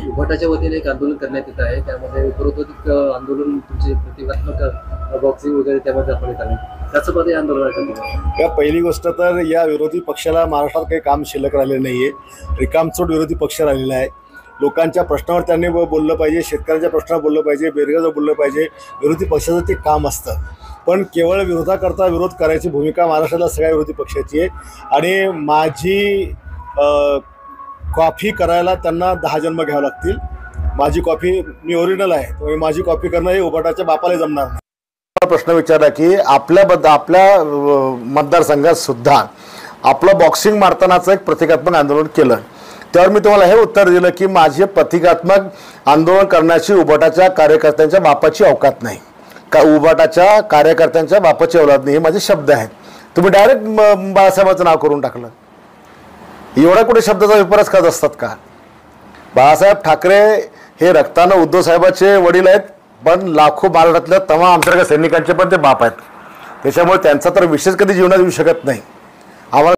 उभाटाच्या वतीने एक आंदोलन करण्यात येत आहे, त्यामध्ये उपरोत्तर आंदोलन तुमचे प्रतिकात्मक बॉक्सिंग वगैरे त्यामध्ये दाखवण्यात आले, त्याचं मध्ये आंदोलन आहे. या पहिली गोष्ट तर या विरोधी पक्षाला महाराष्ट्रात काही काम शिल्लक राहिलेलं नाहीये, रिकामचोट विरोधी पक्ष राहिलेला आहे. लोकांच्या प्रश्नावर त्यांनी बोललं पाहिजे, शेतकऱ्यांच्या प्रश्नावर बोललं पाहिजे, बेरोजगार बोललं पाहिजे. विरोधी पक्षाचं ते काम असतं, पण केवळ विरोधाकरता विरोध करायची भूमिका महाराष्ट्राला सगळ्या विरोधी पक्षाची आहे. आणि माझी कॉफी करायला त्यांना 10 जन्म घ्यावं लागतील. माझी कॉफी मी ओरिजिनल आहे, त्यामुळे माझी कॉफी करणं हे उभाटाच्या बापाला जमणार नाही. प्रश्न विचारला की आपल्या मतदारसंघात सुद्धा आपलं बॉक्सिंग मारतानाचं एक प्रतिकात्मक आंदोलन केलं, त्यावर मी तुम्हाला हे उत्तर दिलं की माझे प्रतिकात्मक आंदोलन करण्याची उभाटाच्या कार्यकर्त्यांच्या बापाची अवकात नाही, का उभाटाच्या कार्यकर्त्यांच्या बापाची औलाद नाही, हे माझे शब्द आहेत. तुम्ही डायरेक्ट बाळासाहेबांचं नाव करून टाकलं. एवढा कुठे शब्दाचा विपरीत करत असतात का? बाळासाहेब ठाकरे हे रक्तानं उद्धव साहेबांचे वडील आहेत, पण लाखो महाराष्ट्रातल्या तमाम आमच्यासारख्या सैनिकांचे पण ते बाप आहेत. त्याच्यामुळे त्यांचा तर विशेष कधी जीवनात येऊ शकत नाही. आम्हाला